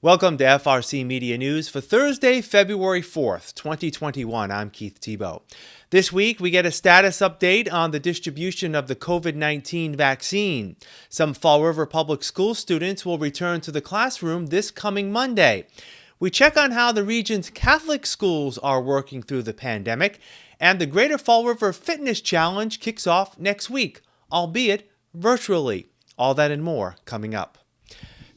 Welcome to FRCMedia News for Thursday, February 4th, 2021. I'm Keith Tebow. This week, we get a status update on the distribution of the COVID-19 vaccine. Some Fall River Public School students will return to the classroom this coming Monday. We check on how the region's Catholic schools are working through the pandemic, and the Greater Fall River Fitness Challenge kicks off next week, albeit virtually. All that and more coming up.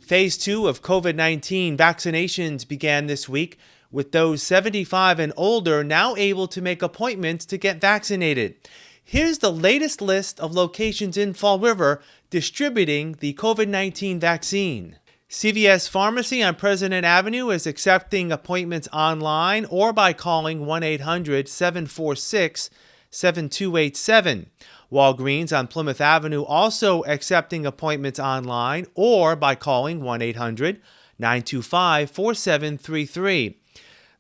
Phase 2 of COVID-19 vaccinations began this week, with those 75 and older now able to make appointments to get vaccinated. Here's the latest list of locations in Fall River distributing the COVID-19 vaccine. CVS Pharmacy on President Avenue is accepting appointments online or by calling 1-800-746-7287. Walgreens on Plymouth Avenue also accepting appointments online or by calling 1-800-925-4733.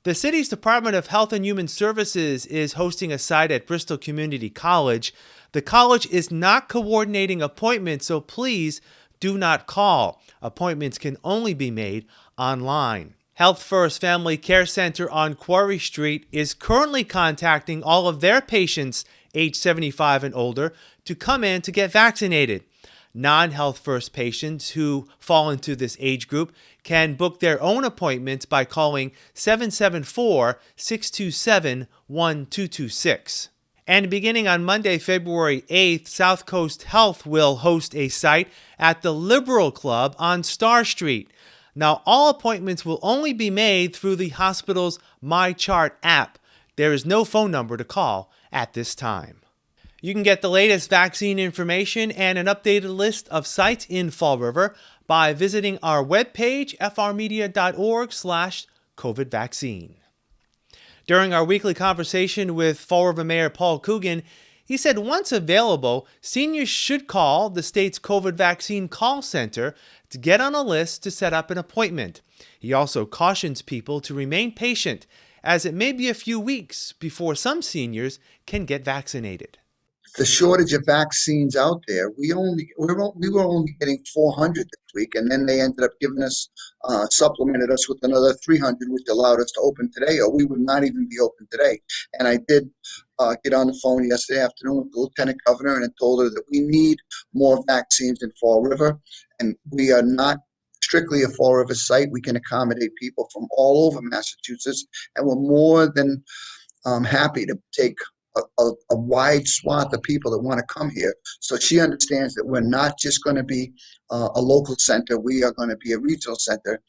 The city's Department of Health and Human Services is hosting a site at Bristol Community College. The college is not coordinating appointments, so please do not call. Appointments can only be made online. Health First Family Care Center on Quarry Street is currently contacting all of their patients age 75 and older to come in to get vaccinated. Non-Health First patients who fall into this age group can book their own appointments by calling 774-627-1226. And beginning on Monday, February 8th, South Coast Health will host a site at the Liberal Club on Star Street. Now, all appointments will only be made through the hospital's MyChart app. There is no phone number to call at this time. You can get the latest vaccine information and an updated list of sites in Fall River by visiting our webpage, frmedia.org/COVID vaccine. During our weekly conversation with Fall River Mayor Paul Coogan, he said once available, seniors should call the state's COVID vaccine call center to get on a list to set up an appointment. He also cautions people to remain patient, as it may be a few weeks before some seniors can get vaccinated. The shortage of vaccines out there, we were only getting 400 this week, and then they ended up giving us, supplemented us with another 300, which allowed us to open today, or we would not even be open today. And I did get on the phone yesterday afternoon with the Lieutenant Governor and told her that we need more vaccines in Fall River, and we are not strictly a Fall River site. We can accommodate people from all over Massachusetts, and we're more than happy to take a wide swath of people that want to come here. So she understands that we're not just going to be a local center. We are going to be a regional center.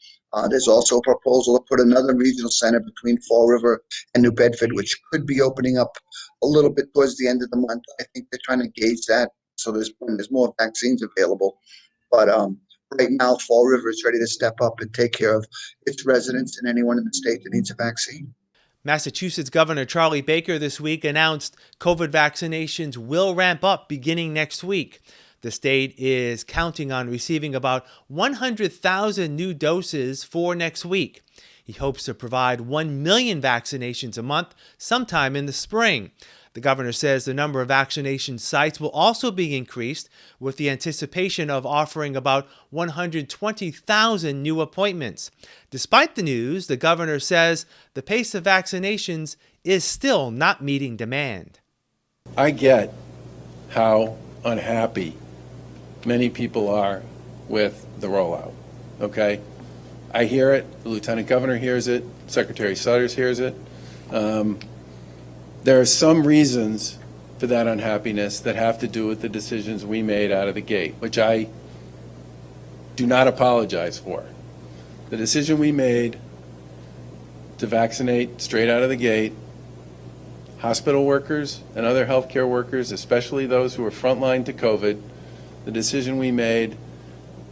There's also a proposal to put another regional center between Fall River and New Bedford, which could be opening up a little bit towards the end of the month. I think they're trying to gauge that so when there's more vaccines available. But right now, Fall River is ready to step up and take care of its residents and anyone in the state that needs a vaccine. Massachusetts Governor Charlie Baker this week announced COVID vaccinations will ramp up beginning next week. The state is counting on receiving about 100,000 new doses for next week. He hopes to provide 1 million vaccinations a month sometime in the spring. The governor says the number of vaccination sites will also be increased, with the anticipation of offering about 120,000 new appointments. Despite the news, the governor says the pace of vaccinations is still not meeting demand. I get how unhappy many people are with the rollout, okay? I hear it, the Lieutenant Governor hears it, Secretary Sutters hears it. There are some reasons for that unhappiness that have to do with the decisions we made out of the gate, which I do not apologize for. The decision we made to vaccinate straight out of the gate hospital workers and other healthcare workers, especially those who are frontline to COVID, the decision we made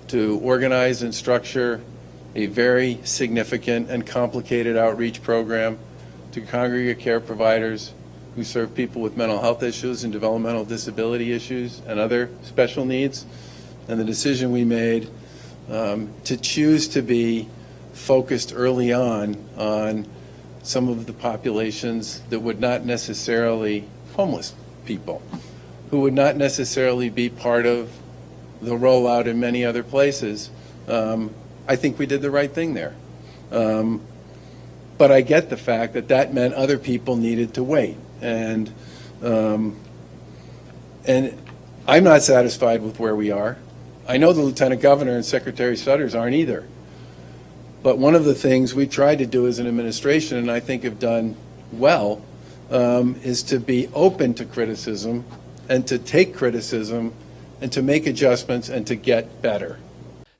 to organize and structure a very significant and complicated outreach program to congregate care providers who serve people with mental health issues and developmental disability issues and other special needs, and the decision we made to choose to be focused early on some of the populations that would not necessarily, homeless people, who would not necessarily be part of the rollout in many other places, I think we did the right thing there. But I get the fact that that meant other people needed to wait. And I'm not satisfied with where we are. I know the Lieutenant Governor and Secretary Sutters aren't either. But one of the things we tried to do as an administration, and I think have done well, is to be open to criticism and to take criticism and to make adjustments and to get better.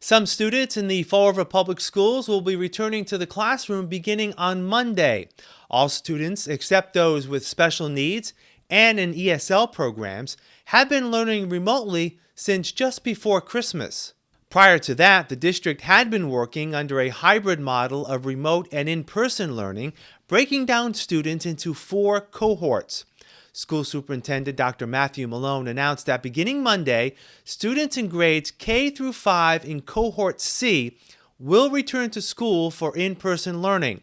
Some students in the Fall River Public Schools will be returning to the classroom beginning on Monday. All students, except those with special needs and in ESL programs, have been learning remotely since just before Christmas. Prior to that, the district had been working under a hybrid model of remote and in-person learning, breaking down students into 4 cohorts. School Superintendent Dr. Matthew Malone announced that beginning Monday, students in grades K through 5 in Cohort C will return to school for in-person learning.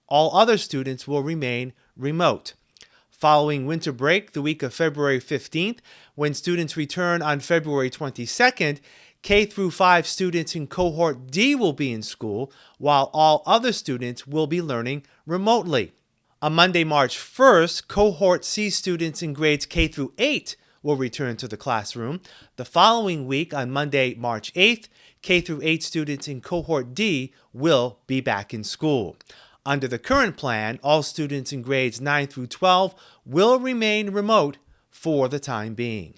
All other students will remain remote. Following winter break the week of February 15th, when students return on February 22nd, K through 5 students in Cohort D will be in school, while all other students will be learning remotely. On Monday, March 1st, Cohort C students in grades K through 8 will return to the classroom. The following week, on Monday, March 8th, K through 8 students in Cohort D will be back in school. Under the current plan, all students in grades 9 through 12 will remain remote for the time being.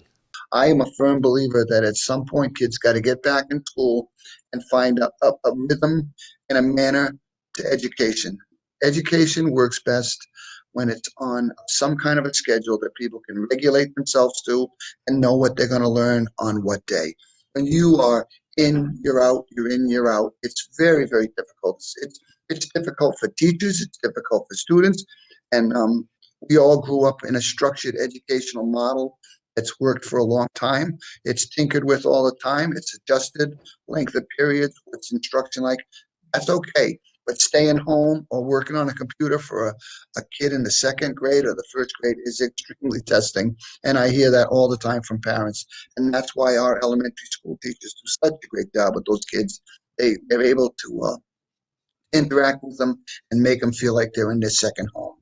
I am a firm believer that at some point kids got to get back in school and find a rhythm and a manner to education. Education works best when it's on some kind of a schedule that people can regulate themselves to and know what they're going to learn on what day. When you are in, you're out, you're in, you're out, it's very, very difficult. It's difficult for teachers, it's difficult for students, and we all grew up in a structured educational model that's worked for a long time. It's tinkered with all the time. It's adjusted length of periods, what's instruction like. That's okay. But staying home or working on a computer for a kid in the 2nd grade or the 1st grade is extremely testing. And I hear that all the time from parents. And that's why our elementary school teachers do such a great job with those kids. They're able to interact with them and make them feel like they're in their second home.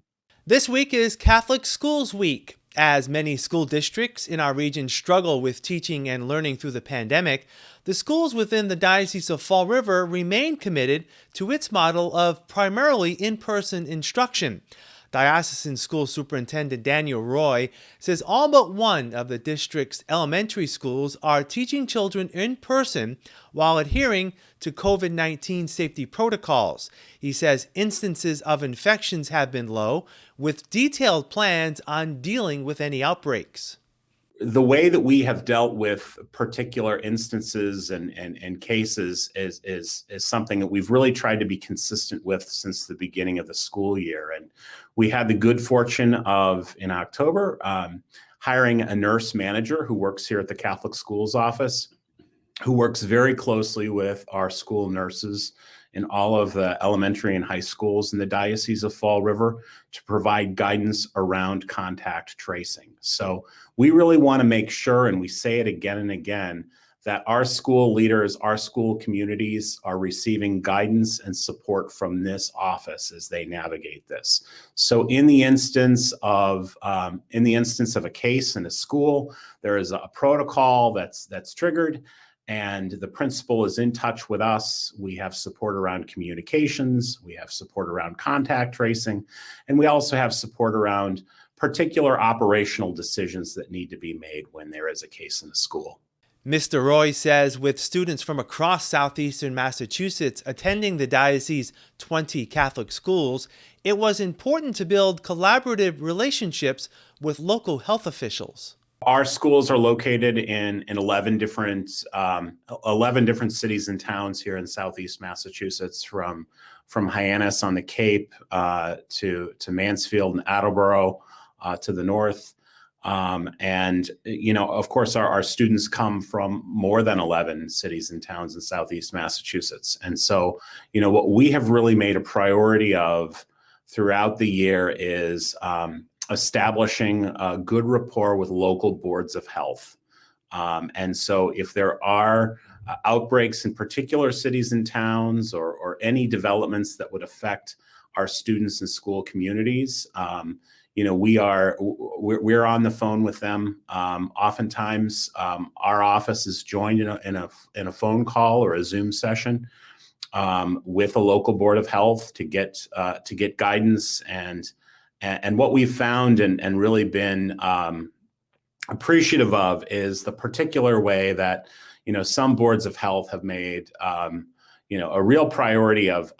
This week is Catholic Schools Week. As many school districts in our region struggle with teaching and learning through the pandemic, the schools within the Diocese of Fall River remain committed to its model of primarily in-person instruction. Diocesan School Superintendent Daniel Roy says all but one of the district's elementary schools are teaching children in person while adhering to COVID-19 safety protocols. He says instances of infections have been low, with detailed plans on dealing with any outbreaks. The way that we have dealt with particular instances and cases is something that we've really tried to be consistent with since the beginning of the school year. And we had the good fortune of, in October, hiring a nurse manager who works here at the Catholic Schools office, who works very closely with our school nurses in all of the elementary and high schools in the Diocese of Fall River to provide guidance around contact tracing. So we really want to make sure, and we say it again and again, that our school leaders, our school communities are receiving guidance and support from this office as they navigate this. So in the instance of a case in a school, there is a protocol that's triggered, and the principal is in touch with us. We have support around communications, we have support around contact tracing, and we also have support around particular operational decisions that need to be made when there is a case in the school. Mr. Roy says with students from across southeastern Massachusetts attending the diocese's 20 Catholic schools, it was important to build collaborative relationships with local health officials. Our schools are located in 11 different cities and towns here in Southeast Massachusetts, from Hyannis on the Cape to Mansfield and Attleboro to the north. And, of course, our students come from more than 11 cities and towns in Southeast Massachusetts. And so, what we have really made a priority of throughout the year is establishing a good rapport with local boards of health. And so if there are outbreaks in particular cities and towns, or any developments that would affect our students and school communities, we're on the phone with them. Oftentimes, our office is joined in a phone call or a Zoom session with a local board of health to get guidance. And what we've found and really been appreciative of is the particular way that some boards of health have made a real priority of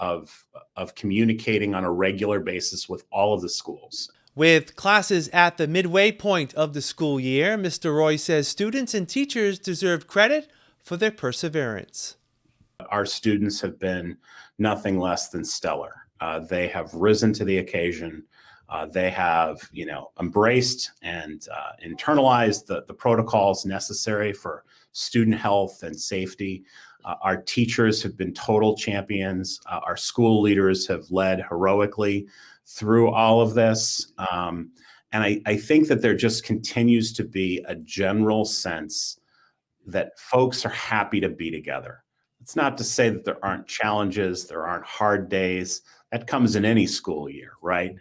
communicating on a regular basis with all of the schools. With classes at the midway point of the school year, Mr. Roy says students and teachers deserve credit for their perseverance. Our students have been nothing less than stellar. They have risen to the occasion. They have, embraced and internalized the protocols necessary for student health and safety. Our teachers have been total champions. Our school leaders have led heroically through all of this. And I think that there just continues to be a general sense that folks are happy to be together. It's not to say that there aren't challenges, there aren't hard days. That comes in any school year, right?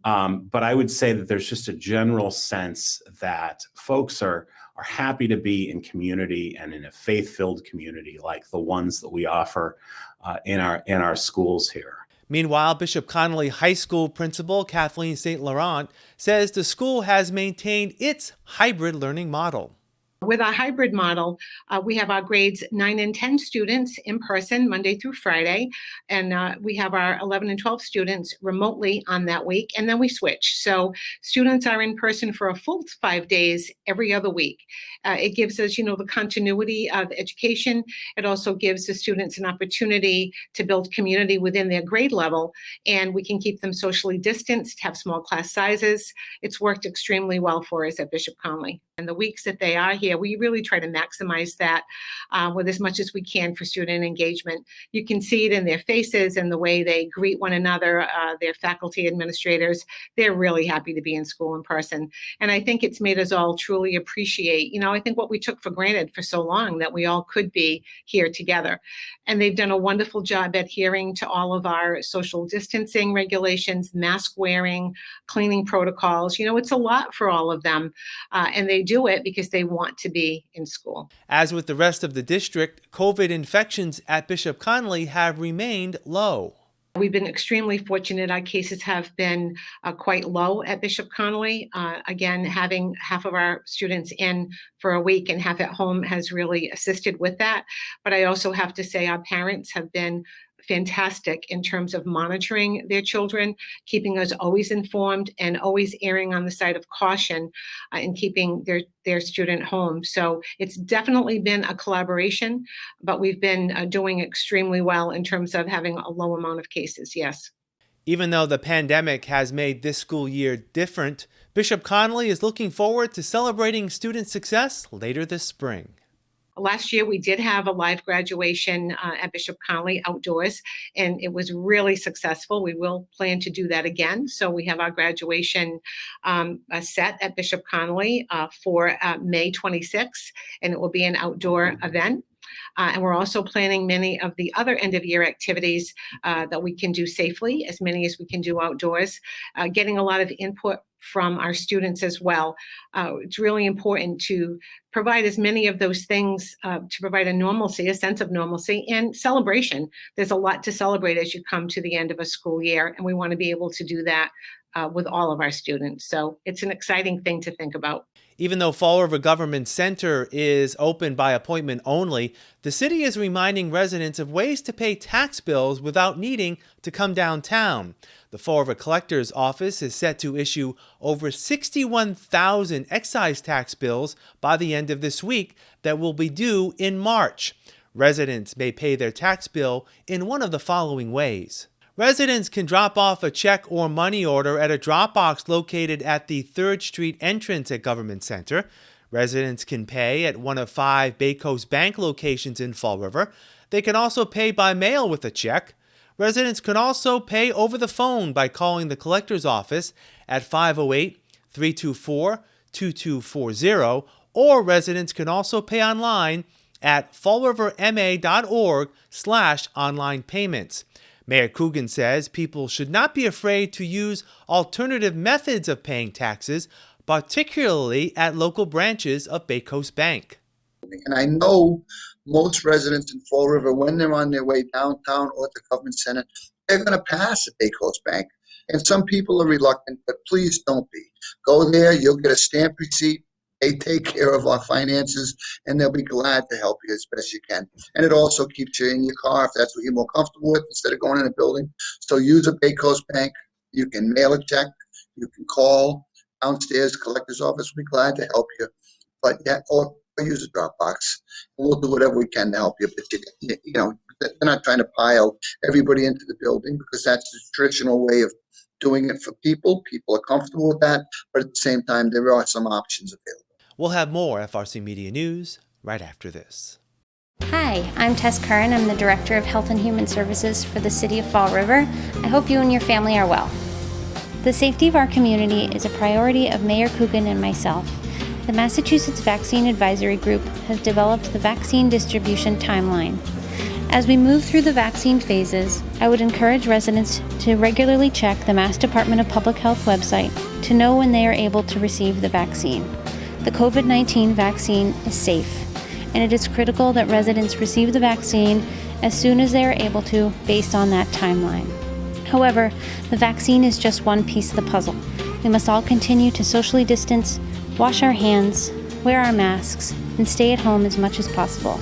But I would say that there's just a general sense that folks are happy to be in community and in a faith-filled community like the ones that we offer in our schools here. Meanwhile, Bishop Connolly High School Principal Kathleen St. Laurent says the school has maintained its hybrid learning model. With our hybrid model, we have our grades 9 and 10 students in person Monday through Friday, and we have our 11 and 12 students remotely on that week, and then we switch. So students are in person for a full 5 days every other week. It gives us, the continuity of education. It also gives the students an opportunity to build community within their grade level, and we can keep them socially distanced, have small class sizes. It's worked extremely well for us at Bishop Connolly. And the weeks that they are here, we really try to maximize that with as much as we can for student engagement. You can see it in their faces and the way they greet one another, their faculty administrators. They're really happy to be in school in person. And I think it's made us all truly appreciate, I think what we took for granted for so long, that we all could be here together. And they've done a wonderful job adhering to all of our social distancing regulations, mask wearing, cleaning protocols. It's a lot for all of them. And they do it because they want to be in school. As with the rest of the district, COVID infections at Bishop Connolly have remained low. We've been extremely fortunate. Our cases have been quite low at Bishop Connolly. Again, having half of our students in for a week and half at home has really assisted with that. But I also have to say our parents have been fantastic in terms of monitoring their children, keeping us always informed and always erring on the side of caution in keeping their student home. So it's definitely been a collaboration, but we've been doing extremely well in terms of having a low amount of cases, yes. Even though the pandemic has made this school year different, Bishop Connolly is looking forward to celebrating student success later this spring. Last year, we did have a live graduation at Bishop Connolly outdoors, and it was really successful. We will plan to do that again. So we have our graduation set at Bishop Connolly for May 26th, and it will be an outdoor event. And we're also planning many of the other end of year activities that we can do safely, as many as we can do outdoors, getting a lot of input from our students as well. It's really important to provide as many of those things to provide a sense of normalcy and celebration. There's a lot to celebrate as you come to the end of a school year, and we want to be able to do that with all of our students. So it's an exciting thing to think about. Even though Fall River Government Center is open by appointment only, the city is reminding residents of ways to pay tax bills without needing to come downtown. The Fall River Collector's Office is set to issue over 61,000 excise tax bills by the end of this week that will be due in March. Residents may pay their tax bill in one of the following ways. Residents can drop off a check or money order at a drop box located at the 3rd Street entrance at Government Center. Residents can pay at one of 5 Bay Coast Bank locations in Fall River. They can also pay by mail with a check. Residents can also pay over the phone by calling the collector's office at 508-324-2240, or residents can also pay online at fallriverma.org/online payments. Mayor Coogan says people should not be afraid to use alternative methods of paying taxes, particularly at local branches of Bay Coast Bank. And I know most residents in Fall River, when they're on their way downtown or at the government center, they're going to pass at Bay Coast Bank. And some people are reluctant, but please don't be. Go there, you'll get a stamp receipt. They take care of our finances, and they'll be glad to help you as best you can. And it also keeps you in your car if that's what you're more comfortable with instead of going in a building. So use a Bay Coast Bank. You can mail a check. You can call downstairs, collector's office. We'll be glad to help you. But yeah, or use a Dropbox. We'll do whatever we can to help you. But you know, they're not trying to pile everybody into the building because that's the traditional way of doing it for people. People are comfortable with that, but at the same time, there are some options available. We'll have more FRC Media News right after this. Hi, I'm Tess Curran. I'm the Director of Health and Human Services for the City of Fall River. I hope you and your family are well. The safety of our community is a priority of Mayor Coogan and myself. The Massachusetts Vaccine Advisory Group has developed the vaccine distribution timeline. As we move through the vaccine phases, I would encourage residents to regularly check the Mass Department of Public Health website to know when they are able to receive the vaccine. The COVID-19 vaccine is safe, and it is critical that residents receive the vaccine as soon as they are able to based on that timeline. However, the vaccine is just one piece of the puzzle. We must all continue to socially distance, wash our hands, wear our masks, and stay at home as much as possible.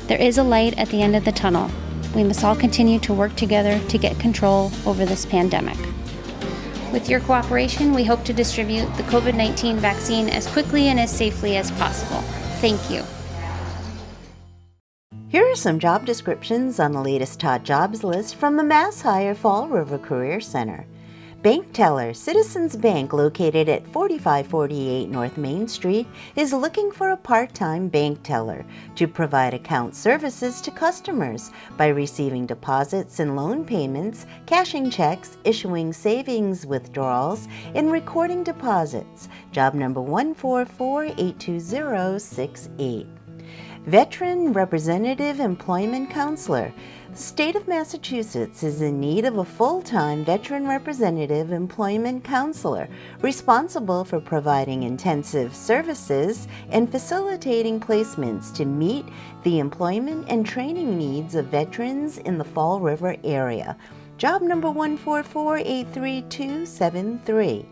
There is a light at the end of the tunnel. We must all continue to work together to get control over this pandemic. With your cooperation, we hope to distribute the COVID-19 vaccine as quickly and as safely as possible. Thank you. Here are some job descriptions on the latest hot jobs list from the Mass Hire Fall River Career Center. Bank teller, Citizens Bank, located at 4548 North Main Street, is looking for a part-time bank teller to provide account services to customers by receiving deposits and loan payments, cashing checks, issuing savings withdrawals, and recording deposits. Job number 144-82068. Veteran Representative Employment Counselor. The state of Massachusetts is in need of a full-time veteran representative employment counselor responsible for providing intensive services and facilitating placements to meet the employment and training needs of veterans in the Fall River area. Job number 144-83273.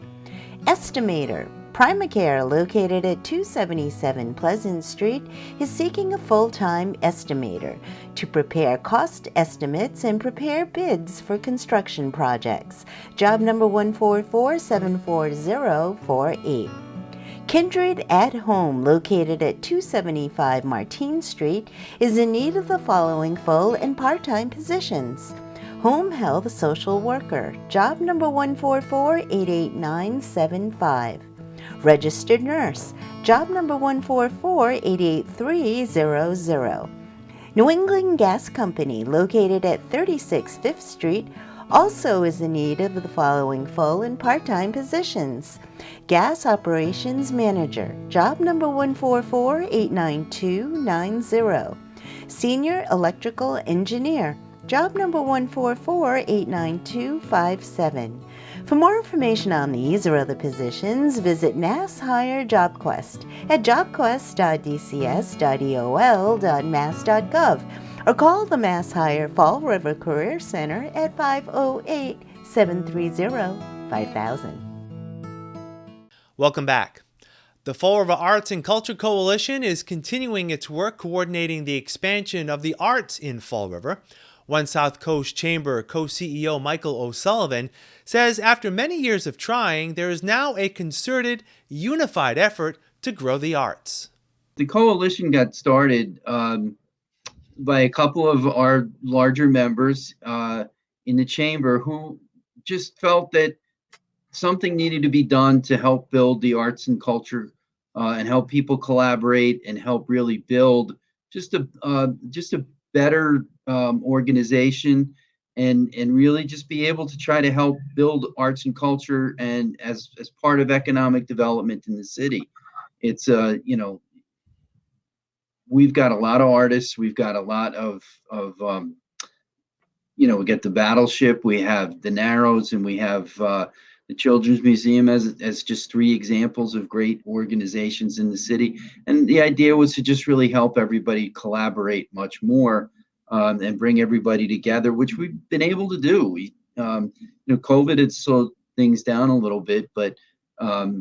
Estimator. Primacare, located at 277 Pleasant Street, is seeking a full-time estimator to prepare cost estimates and prepare bids for construction projects. Job number 144-74048. Kindred at Home, located at 275 Martine Street, is in need of the following full and part-time positions. Home Health Social Worker, job number 144-88975. Registered Nurse, job number 144-88300. New England Gas Company, located at 36 Fifth Street, also is in need of the following full and part-time positions. Gas Operations Manager, job number 144-89290. Senior Electrical Engineer, job number 144-89257. For more information on these or other positions, visit Mass Hire JobQuest at jobquest.dcs.eol.mass.gov or call the Mass Hire Fall River Career Center at 508-730-5000. Welcome back. The Fall River Arts and Culture Coalition is continuing its work coordinating the expansion of the arts in Fall River. One South Coast Chamber co-CEO Michael O'Sullivan says after many years of trying, there is now a concerted, unified effort to grow the arts. The coalition got started by a couple of our larger members in the chamber who just felt that something needed to be done to help build the arts and culture and help people collaborate and help really build just a better organization and really just be able to try to help build arts and culture and as part of economic development in the city. It's we've got a lot of artists. We've got a lot of we get the Battleship, we have the Narrows, and we have the Children's Museum as just three examples of great organizations in the city. And the idea was to just really help everybody collaborate much more and bring everybody together, which we've been able to do. We, COVID had slowed things down a little bit, but a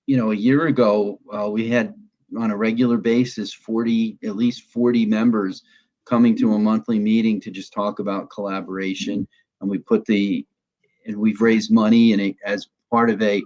year ago we had on a regular basis at least 40 members coming to a monthly meeting to just talk about collaboration. And we've raised money as part of a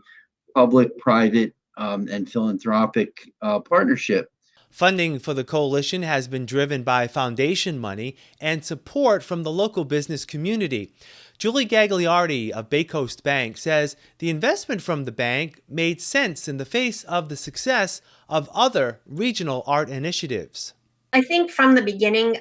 public-private and philanthropic partnership. Funding for the coalition has been driven by foundation money and support from the local business community. Julie Gagliardi of Bay Coast Bank says the investment from the bank made sense in the face of the success of other regional art initiatives. I think from the beginning,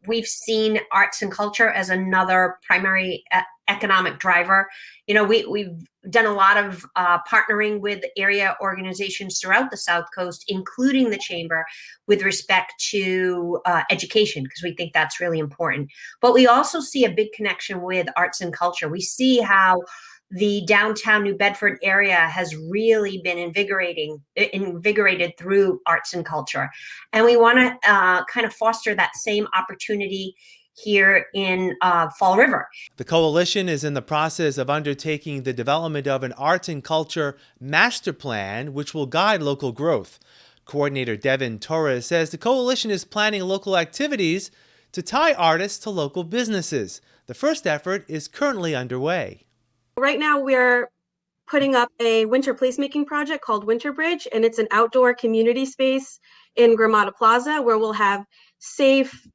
we've seen arts and culture as another primary economic driver. We've done a lot of partnering with area organizations throughout the South Coast, including the Chamber, with respect to education, because we think that's really important. But we also see a big connection with arts and culture. We see how the downtown New Bedford area has really been invigorated through arts and culture. And we want to kind of foster that same opportunity here in Fall River. The coalition is in the process of undertaking the development of an arts and culture master plan, which will guide local growth. Coordinator Devin Torres says the coalition is planning local activities to tie artists to local businesses. The first effort is currently underway. Right now, we're putting up a winter placemaking project called Winter Bridge, and it's an outdoor community space in Gramada Plaza where we'll have safe,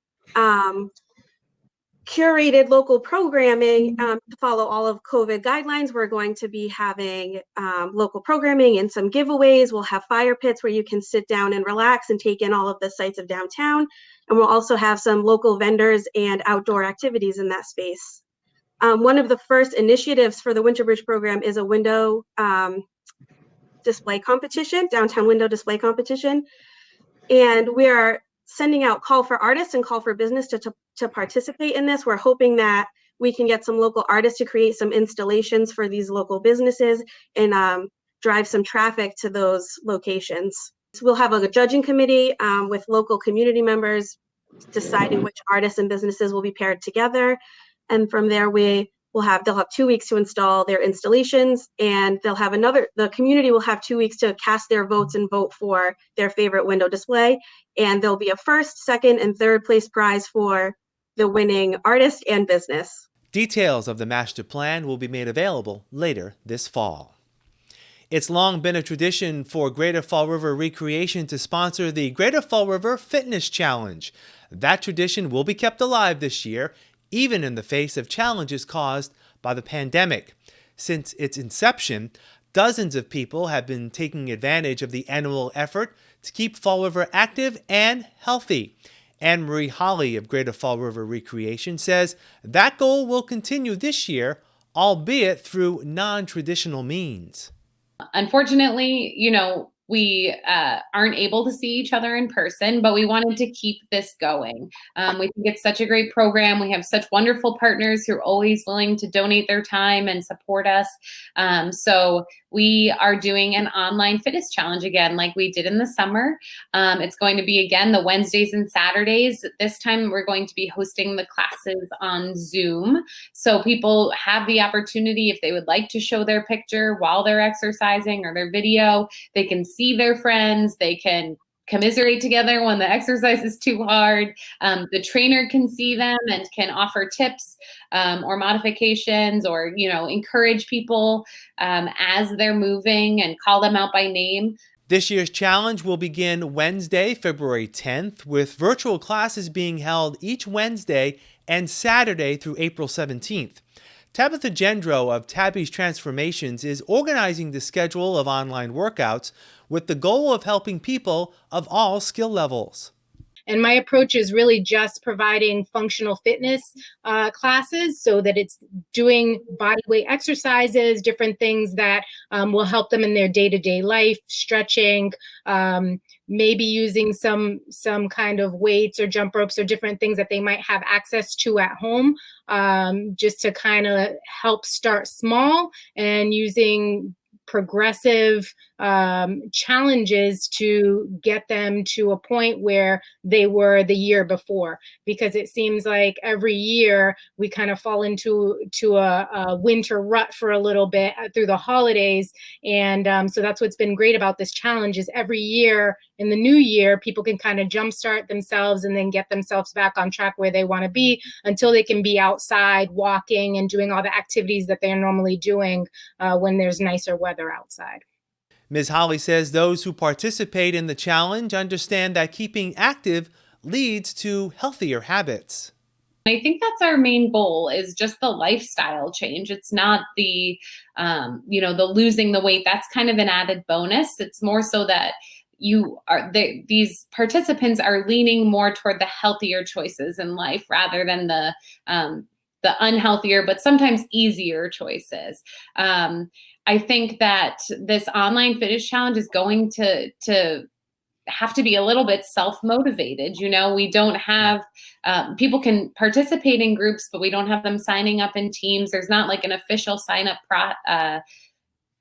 curated local programming to follow all of COVID guidelines. We're going to be having local programming and some giveaways. We'll have fire pits where you can sit down and relax and take in all of the sights of downtown. And we'll also have some local vendors and outdoor activities in that space. One of the first initiatives for the Winter Bridge program is a window display competition, downtown window display competition. And we are sending out call for artists and call for business to participate in this. We're hoping that we can get some local artists to create some installations for these local businesses and drive some traffic to those locations. So we'll have a judging committee with local community members deciding which artists and businesses will be paired together. And from there, they'll have 2 weeks to install their installations, and the community will have 2 weeks to cast their votes and vote for their favorite window display. And there'll be a first, second, and third place prize for the winning artist and business. Details of the master plan will be made available later this fall. It's long been a tradition for Greater Fall River Recreation to sponsor the Greater Fall River Fitness Challenge. That tradition will be kept alive this year, even in the face of challenges caused by the pandemic. Since its inception, dozens of people have been taking advantage of the annual effort to keep Fall River active and healthy. Anne Marie Holly of Greater Fall River Recreation says that goal will continue this year, albeit through non-traditional means. Unfortunately, we aren't able to see each other in person, but we wanted to keep this going. We think it's such a great program. We have such wonderful partners who are always willing to donate their time and support us. So we are doing an online fitness challenge again, like we did in the summer. It's going to be, again, the Wednesdays and Saturdays. This time we're going to be hosting the classes on Zoom. So people have the opportunity, if they would like to show their picture while they're exercising or their video, they can see their friends, they can commiserate together when the exercise is too hard. The trainer can see them and can offer tips or modifications or, encourage people as they're moving and call them out by name. This year's challenge will begin Wednesday, February 10th, with virtual classes being held each Wednesday and Saturday through April 17th. Tabitha Gendro of Tabby's Transformations is organizing the schedule of online workouts with the goal of helping people of all skill levels. And my approach is really just providing functional fitness classes so that it's doing body weight exercises, different things that will help them in their day-to-day life, stretching, maybe using some kind of weights or jump ropes or different things that they might have access to at home, just to kind of help start small and using progressive challenges to get them to a point where they were the year before, because it seems like every year we kind of fall into a winter rut for a little bit through the holidays. And so that's what's been great about this challenge, is every year in the new year, people can kind of jumpstart themselves and then get themselves back on track where they want to be, until they can be outside walking and doing all the activities that they're normally doing when there's nicer weather outside. Ms. Holly says those who participate in the challenge understand that keeping active leads to healthier habits. I think that's our main goal, is just the lifestyle change. It's not the, the losing the weight. That's kind of an added bonus. It's more so that these participants are leaning more toward the healthier choices in life rather than the unhealthier, but sometimes easier choices. I think that this online fitness challenge is going to have to be a little bit self-motivated. We don't have, people can participate in groups, but we don't have them signing up in teams. There's not like an official sign-up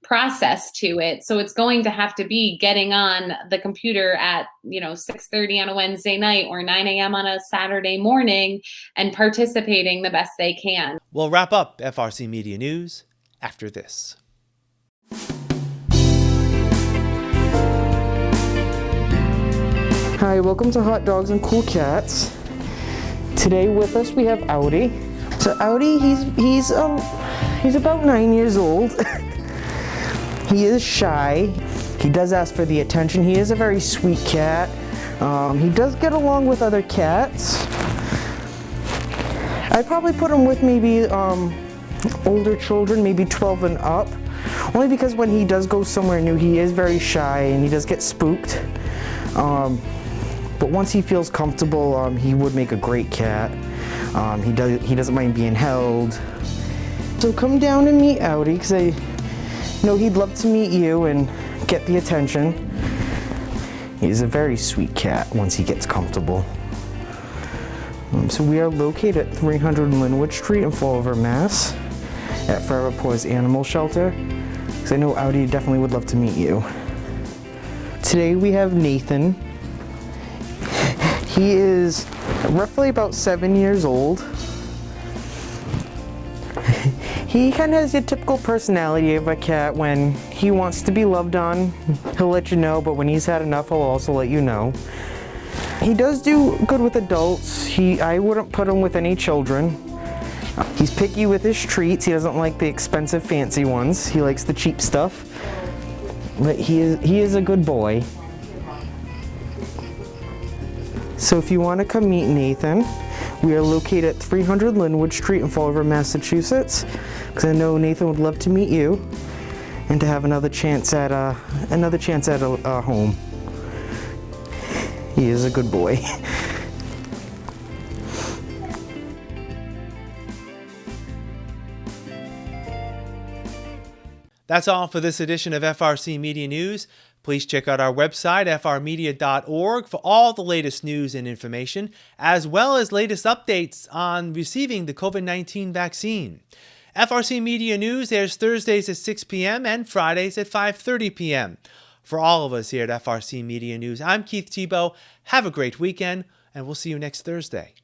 process to it. So it's going to have to be getting on the computer at 6:30 on a Wednesday night or 9 a.m. on a Saturday morning and participating the best they can. We'll wrap up FRC Media News after this. Hi, welcome to Hot Dogs and Cool Cats. Today with us we have Audi. So Audi, he's about 9 years old. He is shy. He does ask for the attention. He is a very sweet cat. He does get along with other cats. I'd probably put him with maybe older children, maybe 12 and up. Only because when he does go somewhere new, he is very shy and he does get spooked. But once he feels comfortable, he would make a great cat. He doesn't mind being held. So come down and meet Audi, because I know he'd love to meet you and get the attention. He's a very sweet cat once he gets comfortable. So we are located at 300 Linwood Street in Fall River, Mass. At Forever Paws Animal Shelter. Because I know Audi definitely would love to meet you. Today we have Nathan. He is roughly about 7 years old. He kind of has your typical personality of a cat. When he wants to be loved on, he'll let you know, but when he's had enough, he'll also let you know. He does do good with adults. I wouldn't put him with any children. He's picky with his treats. He doesn't like the expensive fancy ones. He likes the cheap stuff. But he is a good boy. So if you want to come meet Nathan, we are located at 300 Linwood Street in Fall River, Massachusetts. Because I know Nathan would love to meet you and to have another chance at a home. He is a good boy. That's all for this edition of FRC Media News. Please check out our website, frmedia.org, for all the latest news and information, as well as latest updates on receiving the COVID-19 vaccine. FRC Media News airs Thursdays at 6 p.m. and Fridays at 5:30 p.m. For all of us here at FRC Media News, I'm Keith Tebow. Have a great weekend, and we'll see you next Thursday.